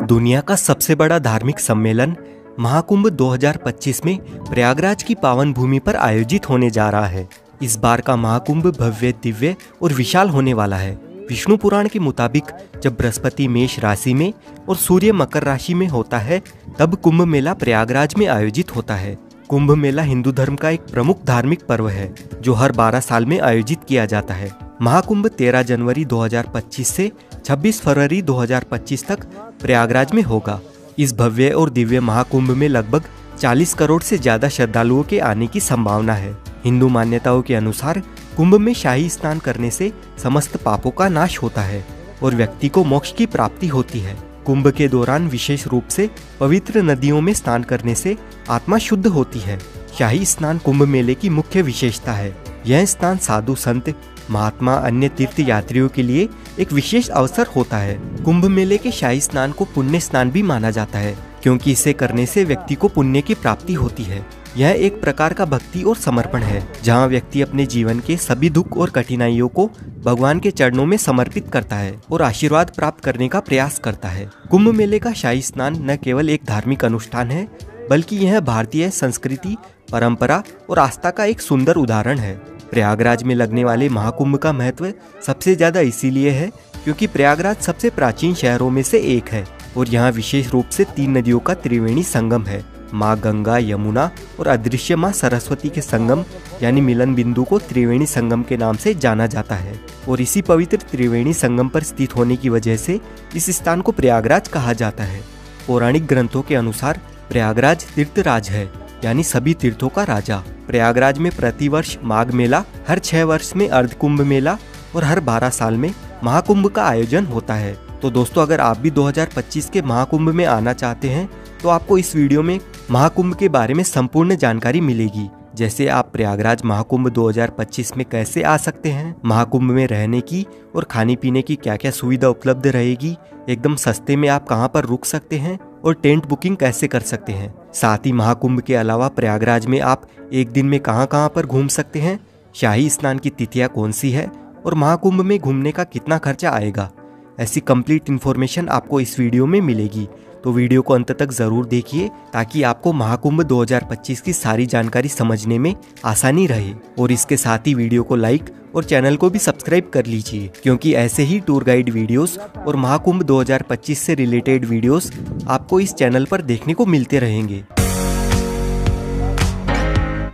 दुनिया का सबसे बड़ा धार्मिक सम्मेलन महाकुंभ 2025 में प्रयागराज की पावन भूमि पर आयोजित होने जा रहा है। इस बार का महाकुंभ भव्य, दिव्य और विशाल होने वाला है। विष्णु पुराण के मुताबिक जब बृहस्पति मेष राशि में और सूर्य मकर राशि में होता है, तब कुंभ मेला प्रयागराज में आयोजित होता है। कुंभ मेला हिंदू धर्म का एक प्रमुख धार्मिक पर्व है, जो हर 12 साल में आयोजित किया जाता है। महाकुंभ 13 जनवरी 2025 से 26 फरवरी 2025 तक प्रयागराज में होगा। इस भव्य और दिव्य महाकुंभ में लगभग 40 करोड़ से ज्यादा श्रद्धालुओं के आने की संभावना है। हिंदू मान्यताओं के अनुसार कुंभ में शाही स्नान करने से समस्त पापों का नाश होता है और व्यक्ति को मोक्ष की प्राप्ति होती है। कुंभ के दौरान विशेष रूप से पवित्र नदियों में स्नान करने से आत्मा शुद्ध होती है। शाही स्नान कुंभ मेले की मुख्य विशेषता है। यह स्नान साधु संत, महात्मा, अन्य तीर्थ यात्रियों के लिए एक विशेष अवसर होता है। कुंभ मेले के शाही स्नान को पुण्य स्नान भी माना जाता है, क्योंकि इसे करने से व्यक्ति को पुण्य की प्राप्ति होती है। यह एक प्रकार का भक्ति और समर्पण है, जहाँ व्यक्ति अपने जीवन के सभी दुख और कठिनाइयों को भगवान के चरणों में समर्पित करता है और आशीर्वाद प्राप्त करने का प्रयास करता है। कुंभ मेले का शाही स्नान न केवल एक धार्मिक अनुष्ठान है, बल्कि यह भारतीय संस्कृति, परंपरा और आस्था का एक सुंदर उदाहरण है। प्रयागराज में लगने वाले महाकुंभ का महत्व सबसे ज्यादा इसीलिए है क्योंकि प्रयागराज सबसे प्राचीन शहरों में से एक है और यहाँ विशेष रूप से 3 नदियों का त्रिवेणी संगम है। माँ गंगा, यमुना और अदृश्य माँ सरस्वती के संगम यानी मिलन बिंदु को त्रिवेणी संगम के नाम से जाना जाता है और इसी पवित्र त्रिवेणी संगम पर स्थित होने की वजह से इस स्थान को प्रयागराज कहा जाता है। पौराणिक ग्रंथों के अनुसार प्रयागराज तीर्थराज है, यानी सभी तीर्थों का राजा। प्रयागराज में प्रतिवर्ष माघ मेला, हर 6 वर्ष में अर्धकुंभ मेला और हर 12 साल में महाकुंभ का आयोजन होता है। तो दोस्तों, अगर आप भी 2025 के महाकुंभ में आना चाहते हैं तो आपको इस वीडियो में महाकुंभ के बारे में संपूर्ण जानकारी मिलेगी। जैसे आप प्रयागराज महाकुंभ 2025 में कैसे आ सकते हैं, महाकुंभ में रहने की और खाने पीने की क्या क्या सुविधा उपलब्ध रहेगी, एकदम सस्ते में आप कहां पर रुक सकते हैं और टेंट बुकिंग कैसे कर सकते हैं। साथ ही महाकुंभ के अलावा प्रयागराज में आप एक दिन में कहां पर घूम सकते हैं, शाही स्नान की तिथियां कौन सी है और महाकुंभ में घूमने का कितना खर्चा आएगा, ऐसी कंप्लीट इन्फॉर्मेशन आपको इस वीडियो में मिलेगी। तो वीडियो को अंत तक जरूर देखिए ताकि आपको महाकुंभ 2025 की सारी जानकारी समझने में आसानी रहे। और इसके साथ ही वीडियो को लाइक और चैनल को भी सब्सक्राइब कर लीजिए, क्योंकि ऐसे ही टूर गाइड वीडियोस और महाकुंभ 2025 से रिलेटेड वीडियोस आपको इस चैनल पर देखने को मिलते रहेंगे।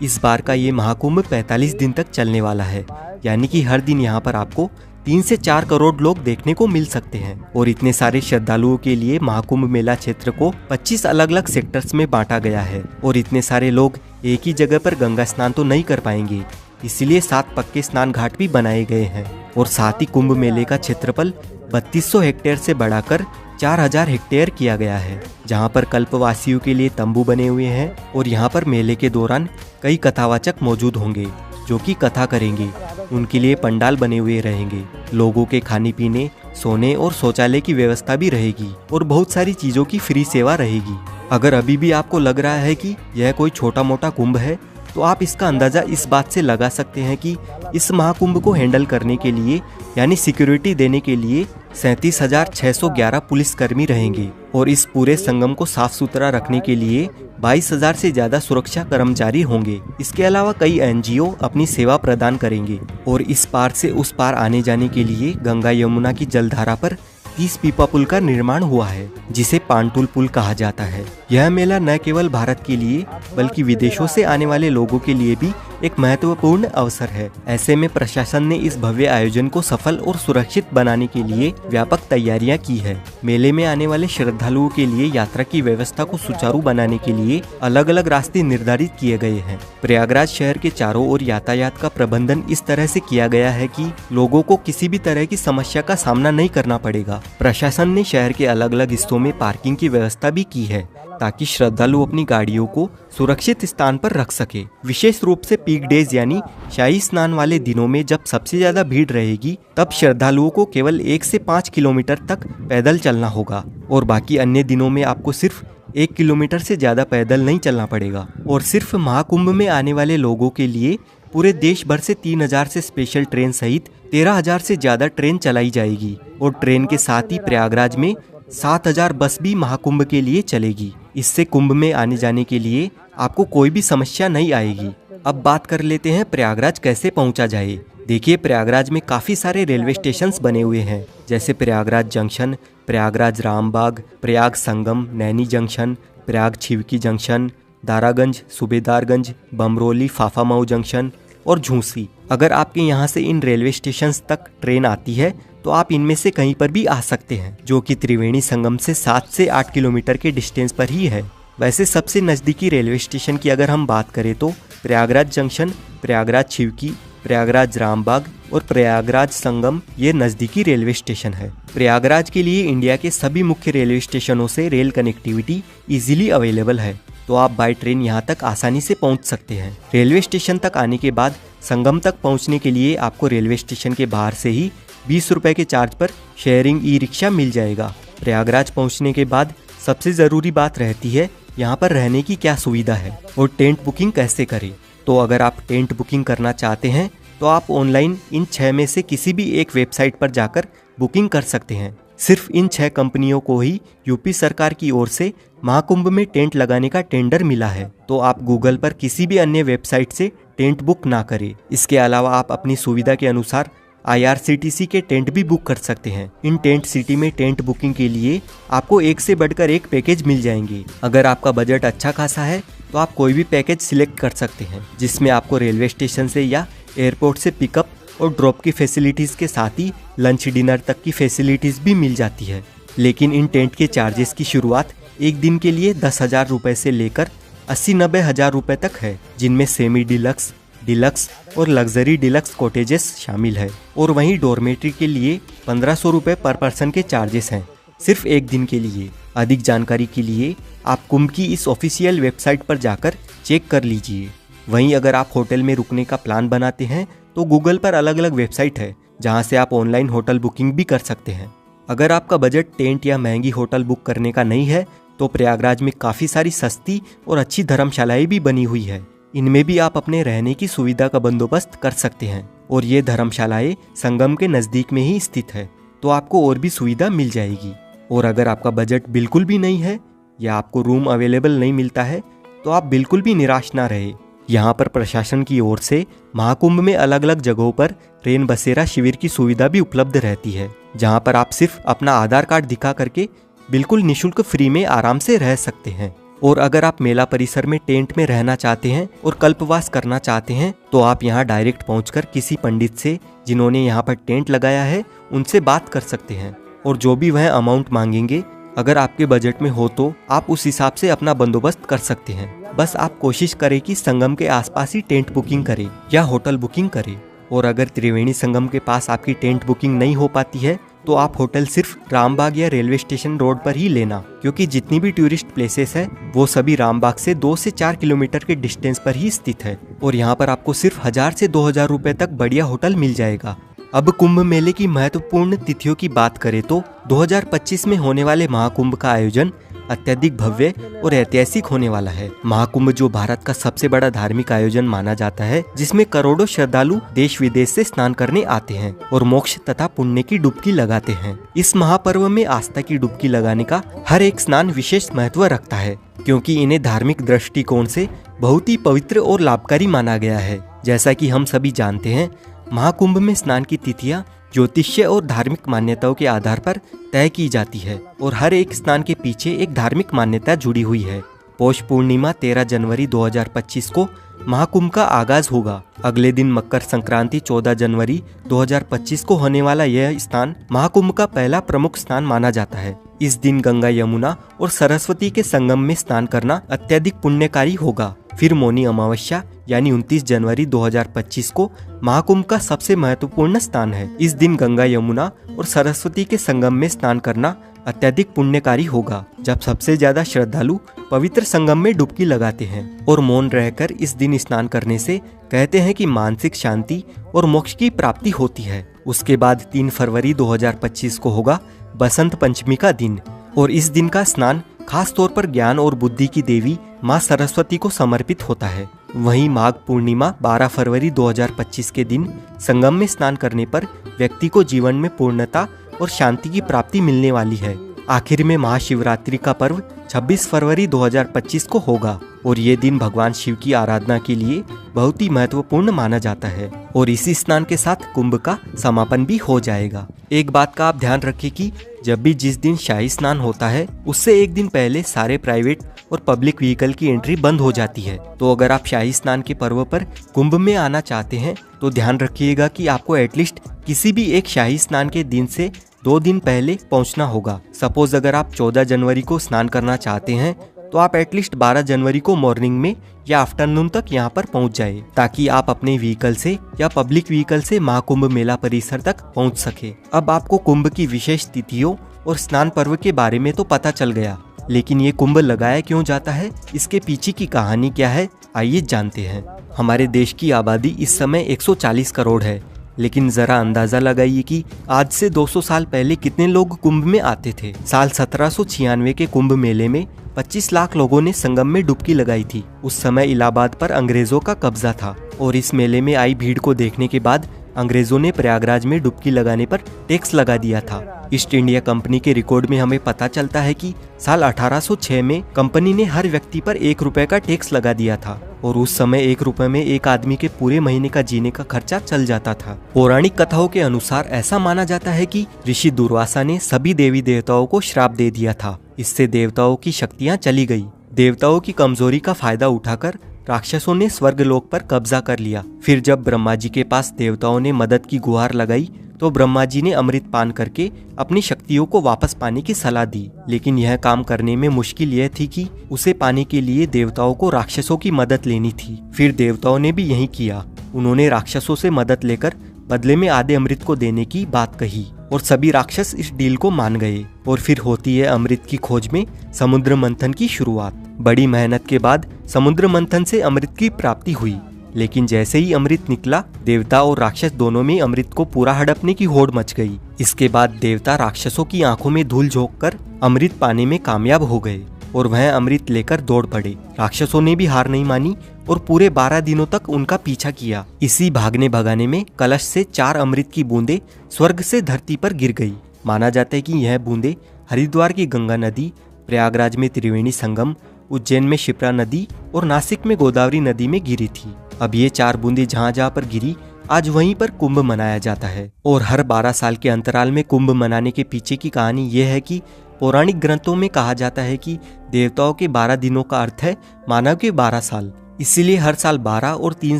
इस बार का ये महाकुंभ 45 दिन तक चलने वाला है, यानी कि हर दिन यहाँ पर आपको 3 से 4 करोड़ लोग देखने को मिल सकते हैं। और इतने सारे श्रद्धालुओं के लिए महाकुंभ मेला क्षेत्र को 25 अलग अलग सेक्टर्स में बांटा गया है और इतने सारे लोग एक ही जगह पर गंगा स्नान तो नहीं कर पाएंगे, इसलिए 7 पक्के स्नान घाट भी बनाए गए हैं। और साथ ही कुंभ मेले का क्षेत्रफल 3200 हेक्टेयर से बढ़ाकर 4000 हेक्टेयर किया गया है, जहां पर कल्पवासियों के लिए तंबू बने हुए हैं और यहां पर मेले के दौरान कई कथावाचक मौजूद होंगे जो कि कथा करेंगे। उनके लिए पंडाल बने हुए रहेंगे। लोगों के खाने पीने, सोने और शौचालय की व्यवस्था भी रहेगी और बहुत सारी चीजों की फ्री सेवा रहेगी। अगर अभी भी आपको लग रहा है कि यह कोई छोटा मोटा कुंभ है, तो आप इसका अंदाजा इस बात से लगा सकते हैं कि इस महाकुंभ को हैंडल करने के लिए यानी सिक्योरिटी देने के लिए 37,611 पुलिसकर्मी रहेंगे और इस पूरे संगम को साफ सुथरा रखने के लिए 22,000 से ज्यादा सुरक्षा कर्मचारी होंगे। इसके अलावा कई एनजीओ अपनी सेवा प्रदान करेंगे और इस पार से उस पार आने जाने के लिए गंगा यमुना की जलधारा पर 30 पीपा पुल का निर्माण हुआ है, जिसे पांटुल पुल कहा जाता है। यह मेला न केवल भारत के लिए बल्कि विदेशों से आने वाले लोगों के लिए भी एक महत्वपूर्ण अवसर है। ऐसे में प्रशासन ने इस भव्य आयोजन को सफल और सुरक्षित बनाने के लिए व्यापक तैयारियां की है। मेले में आने वाले श्रद्धालुओं के लिए यात्रा की व्यवस्था को सुचारू बनाने के लिए अलग अलग रास्ते निर्धारित किए गए हैं। प्रयागराज शहर के चारों ओर यातायात का प्रबंधन इस तरह से किया गया है कि लोगों को किसी भी तरह की समस्या का सामना नहीं करना पड़ेगा। प्रशासन ने शहर के अलग अलग हिस्सों में पार्किंग की व्यवस्था भी की है ताकि श्रद्धालु अपनी गाड़ियों को सुरक्षित स्थान पर रख सके। विशेष रूप से पीक डेज यानी शाही स्नान वाले दिनों में जब सबसे ज्यादा भीड़ रहेगी, तब श्रद्धालुओं को केवल 1 से 5 किलोमीटर तक पैदल चलना होगा और बाकी अन्य दिनों में आपको सिर्फ 1 किलोमीटर से ज्यादा पैदल नहीं चलना पड़ेगा। और सिर्फ महाकुंभ में आने वाले लोगों के लिए पूरे देश भर से 3000 से स्पेशल ट्रेन सहित 13000 से ज्यादा ट्रेन चलाई जाएगी और ट्रेन के साथ ही प्रयागराज में 7,000 बस भी महाकुंभ के लिए चलेगी। इससे कुंभ में आने जाने के लिए आपको कोई भी समस्या नहीं आएगी। अब बात कर लेते हैं प्रयागराज कैसे पहुंचा जाए। देखिए, प्रयागराज में काफ़ी सारे रेलवे स्टेशंस बने हुए हैं, जैसे Prayagraj junction, Prayagraj Rambagh, Prayag Sangam, Naini junction, Prayag Chheoki junction, Daraganj, Subedarganj, Bamrauli, Phaphamau junction और झूंसी। अगर आपके यहाँ से इन रेलवे स्टेशंस तक ट्रेन आती है तो आप इनमें से कहीं पर भी आ सकते हैं, जो कि त्रिवेणी संगम से 7 से 8 किलोमीटर के डिस्टेंस पर ही है। वैसे सबसे नज़दीकी रेलवे स्टेशन की अगर हम बात करें तो प्रयागराज जंक्शन, प्रयागराज छिवकी, प्रयागराज रामबाग और प्रयागराज संगम ये नज़दीकी रेलवे स्टेशन है। प्रयागराज के लिए इंडिया के सभी मुख्य रेलवे स्टेशनों से रेल कनेक्टिविटी इजीली अवेलेबल है, तो आप बाय ट्रेन यहाँ तक आसानी से पहुँच सकते हैं। रेलवे स्टेशन तक आने के बाद संगम तक पहुँचने के लिए आपको रेलवे स्टेशन के बाहर से ही 20 रुपए के चार्ज पर शेयरिंग ई रिक्शा मिल जाएगा। प्रयागराज पहुँचने के बाद सबसे ज़रूरी बात रहती है यहाँ पर रहने की क्या सुविधा है और टेंट बुकिंग कैसे करें। तो अगर आप टेंट बुकिंग करना चाहते हैं तो आप ऑनलाइन इन 6 में से किसी भी एक वेबसाइट पर जाकर बुकिंग कर सकते हैं। सिर्फ इन 6 कंपनियों को ही यूपी सरकार की ओर से महाकुंभ में टेंट लगाने का टेंडर मिला है, तो आप गूगल पर किसी भी अन्य वेबसाइट से टेंट बुक ना करें। इसके अलावा आप अपनी सुविधा के अनुसार IRCTC के टेंट भी बुक कर सकते हैं। इन टेंट सिटी में टेंट बुकिंग के लिए आपको एक से बढ़कर एक पैकेज मिल जाएंगे। अगर आपका बजट अच्छा खासा है तो आप कोई भी पैकेज सिलेक्ट कर सकते हैं, जिसमें आपको रेलवे स्टेशन से या एयरपोर्ट से पिकअप और ड्रॉप की फैसिलिटीज़ के साथ ही लंच डिनर तक की फैसिलिटीज़ भी मिल जाती है। लेकिन इन टेंट के चार्जेस की शुरुआत एक दिन के लिए 10,000 रुपये से लेकर 80-90 हज़ार रुपये तक है, जिनमें सेमी डिलक्स, डिलक्स और लग्जरी डिलक्स कॉटेजेस शामिल है। और वहीं डॉर्मेट्री के लिए 1500 रुपये पर पर्सन के चार्जेस हैं, सिर्फ एक दिन के लिए। अधिक जानकारी के लिए आप कुंभ की इस ऑफिशियल वेबसाइट पर जाकर चेक कर लीजिए। वहीं अगर आप होटल में रुकने का प्लान बनाते हैं तो गूगल पर अलग अलग वेबसाइट है, जहां से आप ऑनलाइन होटल बुकिंग भी कर सकते हैं। अगर आपका बजट टेंट या महंगी होटल बुक करने का नहीं है तो प्रयागराज में काफ़ी सारी सस्ती और अच्छी धर्मशालाएं भी बनी हुई है। इनमें भी आप अपने रहने की सुविधा का बंदोबस्त कर सकते हैं और ये धर्मशालाएं संगम के नज़दीक में ही स्थित है, तो आपको और भी सुविधा मिल जाएगी। और अगर आपका बजट बिल्कुल भी नहीं है या आपको रूम अवेलेबल नहीं मिलता है तो आप बिल्कुल भी निराश ना रहे। यहाँ पर प्रशासन की ओर से महाकुंभ में अलग अलग जगहों पर रेन बसेरा शिविर की सुविधा भी उपलब्ध रहती है, जहाँ पर आप सिर्फ अपना आधार कार्ड दिखा करके बिल्कुल निःशुल्क फ्री में आराम से रह सकते हैं। और अगर आप मेला परिसर में टेंट में रहना चाहते हैं और कल्पवास करना चाहते हैं तो आप यहाँ डायरेक्ट पहुँचकर किसी पंडित से जिन्होंने यहाँ पर टेंट लगाया है उनसे बात कर सकते हैं, और जो भी वह अमाउंट मांगेंगे अगर आपके बजट में हो तो आप उस हिसाब से अपना बंदोबस्त कर सकते हैं। बस आप कोशिश करें कि संगम के आसपास ही टेंट बुकिंग करें या होटल बुकिंग करें। और अगर त्रिवेणी संगम के पास आपकी टेंट बुकिंग नहीं हो पाती है तो आप होटल सिर्फ रामबाग या रेलवे स्टेशन रोड पर ही लेना, क्योंकि जितनी भी टूरिस्ट प्लेसेस है वो सभी रामबाग से 2 से 4 किलोमीटर के डिस्टेंस पर ही स्थित है। और यहाँ पर आपको सिर्फ 1000 से 2000 रुपए तक बढ़िया होटल मिल जाएगा। अब कुंभ मेले की महत्वपूर्ण तिथियों की बात करें तो 2025 में होने वाले महाकुंभ का आयोजन अत्यधिक भव्य और ऐतिहासिक होने वाला है। महाकुंभ जो भारत का सबसे बड़ा धार्मिक आयोजन माना जाता है, जिसमें करोड़ों श्रद्धालु देश विदेश से स्नान करने आते हैं और मोक्ष तथा पुण्य की डुबकी लगाते हैं। इस महापर्व में आस्था की डुबकी लगाने का हर एक स्नान विशेष महत्व रखता है, क्योंकि इन्हें धार्मिक दृष्टिकोण से बहुत ही पवित्र और लाभकारी माना गया है। जैसा कि हम सभी जानते हैं, महाकुंभ में स्नान की तिथियां ज्योतिष्य और धार्मिक मान्यताओं के आधार पर तय की जाती है और हर एक स्नान के पीछे एक धार्मिक मान्यता जुड़ी हुई है। पौष पूर्णिमा 13 जनवरी 2025 को महाकुंभ का आगाज होगा। अगले दिन मकर संक्रांति 14 जनवरी 2025 को होने वाला यह स्नान महाकुंभ का पहला प्रमुख स्नान माना जाता है। इस दिन गंगा, यमुना और सरस्वती के संगम में स्नान करना अत्यधिक पुण्यकारी होगा। फिर मौनी अमावस्या यानी 29 जनवरी 2025 को महाकुंभ का सबसे महत्वपूर्ण स्नान है। इस दिन गंगा, यमुना और सरस्वती के संगम में स्नान करना अत्यधिक पुण्यकारी होगा, जब सबसे ज्यादा श्रद्धालु पवित्र संगम में डुबकी लगाते हैं। और मौन रहकर इस दिन स्नान करने से कहते हैं कि मानसिक शांति और मोक्ष की प्राप्ति होती है। उसके बाद 3 फरवरी 2025 को होगा बसंत पंचमी का दिन, और इस दिन का स्नान खास तौर पर ज्ञान और बुद्धि की देवी माँ सरस्वती को समर्पित होता है। वहीं माघ पूर्णिमा 12 फरवरी 2025 के दिन संगम में स्नान करने पर व्यक्ति को जीवन में पूर्णता और शांति की प्राप्ति मिलने वाली है। आखिर में महाशिवरात्रि का पर्व 26 फरवरी 2025 को होगा और ये दिन भगवान शिव की आराधना के लिए बहुत ही महत्वपूर्ण माना जाता है और इसी स्नान के साथ कुंभ का समापन भी हो जाएगा। एक बात का आप ध्यान रखें कि जब भी जिस दिन शाही स्नान होता है उससे एक दिन पहले सारे प्राइवेट और पब्लिक व्हीकल की एंट्री बंद हो जाती है। तो अगर आप शाही स्नान के पर्व पर कुंभ में आना चाहते हैं तो ध्यान रखिएगा कि आपको एटलीस्ट किसी भी एक शाही स्नान के दिन से 2 दिन पहले पहुंचना होगा। सपोज अगर आप 14 जनवरी को स्नान करना चाहते हैं तो आप एटलीस्ट 12 जनवरी को मॉर्निंग में या आफ्टरनून तक यहाँ पर पहुँच जाए ताकि आप अपने व्हीकल से या पब्लिक व्हीकल से महाकुंभ मेला परिसर तक पहुँच सके। अब आपको कुंभ की विशेष तिथियों और स्नान पर्व के बारे में तो पता चल गया, लेकिन ये कुंभ लगाया क्यों जाता है, इसके पीछे की कहानी क्या है, आइए जानते हैं। हमारे देश की आबादी इस समय 140 करोड़ है, लेकिन जरा अंदाजा लगाइए कि आज से 200 साल पहले कितने लोग कुंभ में आते थे। साल 1796 के कुंभ मेले में 25 लाख लोगों ने संगम में डुबकी लगाई थी। उस समय इलाहाबाद पर अंग्रेजों का कब्जा था और इस मेले में आई भीड़ को देखने के बाद अंग्रेजों ने प्रयागराज में डुबकी लगाने पर टैक्स लगा दिया था। ईस्ट इंडिया कंपनी के रिकॉर्ड में हमें पता चलता है कि साल 1806 में कंपनी ने हर व्यक्ति पर 1 रुपए का टैक्स लगा दिया था और उस समय 1 रुपए में एक आदमी के पूरे महीने का जीने का खर्चा चल जाता था। पौराणिक कथाओं के अनुसार ऐसा माना जाता है कि ऋषि दुर्वासा ने सभी देवी देवताओं को श्राप दे दिया था। इससे देवताओं की शक्तियाँ चली गई। देवताओं की कमजोरी का फायदा उठाकर राक्षसों ने स्वर्गलोक पर कब्जा कर लिया। फिर जब ब्रह्मा जी के पास देवताओं ने मदद की गुहार लगाई तो ब्रह्मा जी ने अमृत पान करके अपनी शक्तियों को वापस पाने की सलाह दी, लेकिन यह काम करने में मुश्किल यह थी कि उसे पाने के लिए देवताओं को राक्षसों की मदद लेनी थी। फिर देवताओं ने भी यही किया। उन्होंने राक्षसों से मदद लेकर बदले में आधे अमृत को देने की बात कही और सभी राक्षस इस डील को मान गए। और फिर होती है अमृत की खोज में समुद्र मंथन की शुरुआत। बड़ी मेहनत के बाद समुद्र मंथन से अमृत की प्राप्ति हुई, लेकिन जैसे ही अमृत निकला देवता और राक्षस दोनों में अमृत को पूरा हड़पने की होड़ मच गई। इसके बाद देवता राक्षसों की आंखों में धूल झोंककर अमृत पाने में कामयाब हो गए और वह अमृत लेकर दौड़ पड़े। राक्षसों ने भी हार नहीं मानी और पूरे 12 दिनों तक उनका पीछा किया। इसी भागने भगाने में कलश से 4 अमृत की बूंदें स्वर्ग से धरती पर गिर गई। माना जाता है कि यह बूंदें हरिद्वार की गंगा नदी, प्रयागराज में त्रिवेणी संगम, उज्जैन में शिप्रा नदी और नासिक में गोदावरी नदी में गिरी थी। अब ये 4 बूंदें जहाँ जहाँ पर गिरी आज वहीं पर कुंभ मनाया जाता है। और हर 12 साल के अंतराल में कुंभ मनाने के पीछे की कहानी ये है कि पौराणिक ग्रंथों में कहा जाता है कि देवताओं के 12 दिनों का अर्थ है मानव के 12 साल। इसीलिए हर साल 12 और 3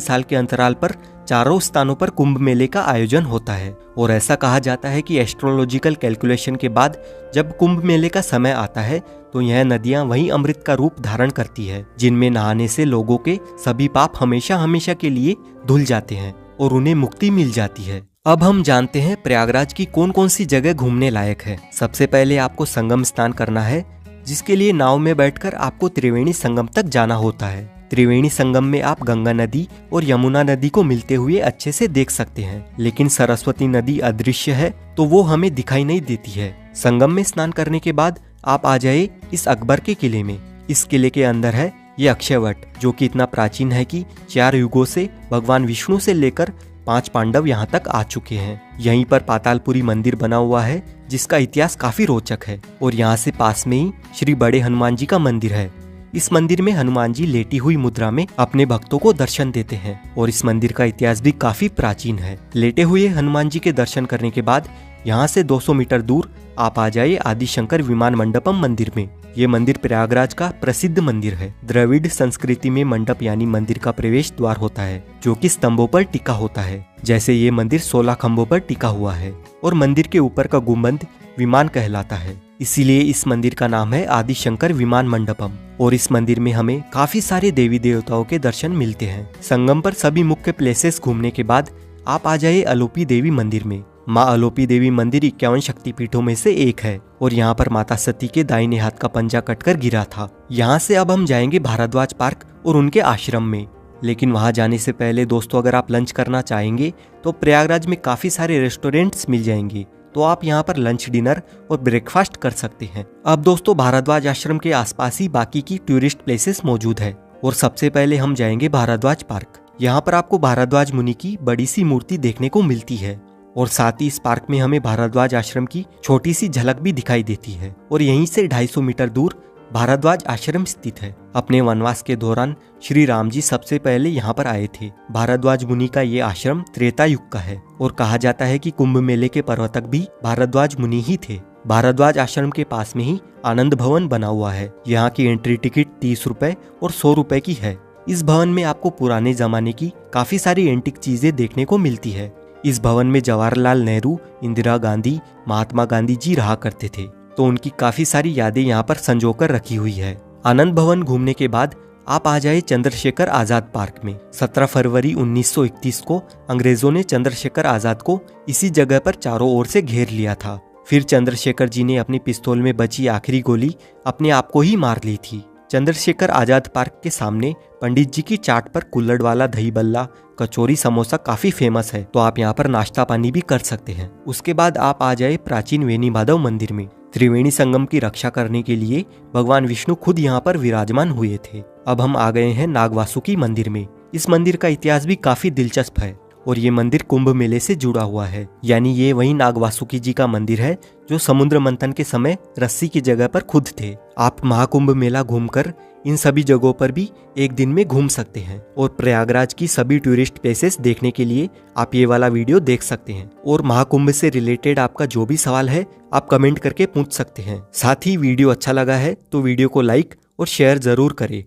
साल के अंतराल पर चारों स्थानों पर कुंभ मेले का आयोजन होता है। और ऐसा कहा जाता है कि एस्ट्रोलॉजिकल कैलकुलेशन के बाद जब कुंभ मेले का समय आता है तो यह नदियां वही अमृत का रूप धारण करती है, जिनमें नहाने से लोगों के सभी पाप हमेशा हमेशा के लिए धुल जाते हैं और उन्हें मुक्ति मिल जाती है। अब हम जानते हैं प्रयागराज की कौन कौन सी जगह घूमने लायक है। सबसे पहले आपको संगम स्नान करना है, जिसके लिए नाव में बैठकर आपको त्रिवेणी संगम तक जाना होता है। त्रिवेणी संगम में आप गंगा नदी और यमुना नदी को मिलते हुए अच्छे से देख सकते हैं, लेकिन सरस्वती नदी अदृश्य है तो वो हमें दिखाई नहीं देती है। संगम में स्नान करने के बाद आप आ जाए इस अकबर के किले में। इस किले के अंदर है ये अक्षयवट, जो कि इतना प्राचीन है कि 4 युगों से भगवान विष्णु से लेकर 5 पांडव यहाँ तक आ चुके हैं। यहीं पर पातालपुरी मंदिर बना हुआ है, जिसका इतिहास काफी रोचक है। और यहाँ से पास में ही श्री बड़े हनुमान जी का मंदिर है। इस मंदिर में हनुमान जी लेटी हुई मुद्रा में अपने भक्तों को दर्शन देते हैं और इस मंदिर का इतिहास भी काफी प्राचीन है। लेटे हुए हनुमान जी के दर्शन करने के बाद यहाँ से 200 मीटर दूर आप आ जाइए आदिशंकर विमान मंडपम मंदिर में। ये मंदिर प्रयागराज का प्रसिद्ध मंदिर है। द्रविड़ संस्कृति में मंडप यानी मंदिर का प्रवेश द्वार होता है, जो कि स्तंभों पर टिका होता है। जैसे ये मंदिर 16 खंभों पर टिका हुआ है और मंदिर के ऊपर का गुंबद विमान कहलाता है, इसीलिए इस मंदिर का नाम है आदिशंकर विमान मंडपम। और इस मंदिर में हमें काफी सारे देवी देवताओं के दर्शन मिलते हैं। संगम पर सभी मुख्य प्लेसेस घूमने के बाद आप आ जाइए अलोपी देवी मंदिर में। माँ अलोपी देवी मंदिर 51 शक्तिपीठों में से एक है और यहाँ पर माता सती के दाहिने हाथ का पंजा कटकर गिरा था। यहाँ से अब हम जाएंगे भारद्वाज पार्क और उनके आश्रम में। लेकिन वहाँ जाने से पहले दोस्तों, अगर आप लंच करना चाहेंगे तो प्रयागराज में काफी सारे रेस्टोरेंट्स मिल जाएंगे, तो आप यहाँ पर लंच, डिनर और ब्रेकफास्ट कर सकते हैं। अब दोस्तों, भारद्वाज आश्रम के आसपास ही बाकी की टूरिस्ट प्लेसेस मौजूद है और सबसे पहले हम जाएंगे भारद्वाज पार्क। यहाँ पर आपको भारद्वाज मुनि की बड़ी सी मूर्ति देखने को मिलती है और साथ ही इस पार्क में हमें भारद्वाज आश्रम की छोटी सी झलक भी दिखाई देती है और यहीं से 250 मीटर दूर भारद्वाज आश्रम स्थित है। अपने वनवास के दौरान श्री राम जी सबसे पहले यहाँ पर आए थे। भारद्वाज मुनि का ये आश्रम त्रेता युग का है और कहा जाता है कि कुंभ मेले के प्रवर्तक भी भारद्वाज मुनि ही थे। भारद्वाज आश्रम के पास में ही आनंद भवन बना हुआ है। यहाँ की एंट्री टिकट 30 रुपए और 100 रुपए की है। इस भवन में आपको पुराने जमाने की काफी सारी एंटिक चीजें देखने को मिलती है। इस भवन में जवाहरलाल नेहरू, इंदिरा गांधी, महात्मा गांधी जी रहा करते थे, तो उनकी काफी सारी यादें यहाँ पर संजोकर रखी हुई है। आनंद भवन घूमने के बाद आप आ जाए चंद्रशेखर आजाद पार्क में। 17 फरवरी 1931 को अंग्रेजों ने चंद्रशेखर आजाद को इसी जगह पर चारों ओर से घेर लिया था। फिर चंद्रशेखर जी ने अपनी पिस्तौल में बची आखिरी गोली अपने आप को ही मार ली थी। चंद्रशेखर आजाद पार्क के सामने पंडित जी की चाट पर कुल्हड़ वाला दही बल्ला, कचौरी, समोसा काफी फेमस है, तो आप यहाँ पर नाश्ता पानी भी कर सकते हैं। उसके बाद आप आ जाए प्राचीन वेणी माधव मंदिर में। त्रिवेणी संगम की रक्षा करने के लिए भगवान विष्णु खुद यहाँ पर विराजमान हुए थे। अब हम आ गए हैं नागवासुकी मंदिर में। इस मंदिर का इतिहास भी काफी दिलचस्प है और ये मंदिर कुंभ मेले से जुड़ा हुआ है। यानी ये वही नागवासुकी जी का मंदिर है जो समुद्र मंथन के समय रस्सी की जगह पर खुद थे। आप महाकुंभ मेला घूमकर इन सभी जगहों पर भी एक दिन में घूम सकते हैं और प्रयागराज की सभी टूरिस्ट प्लेसेस देखने के लिए आप ये वाला वीडियो देख सकते हैं। और महाकुंभ से रिलेटेड आपका जो भी सवाल है आप कमेंट करके पूछ सकते हैं। साथ ही वीडियो अच्छा लगा है तो वीडियो को लाइक और शेयर जरूर करें।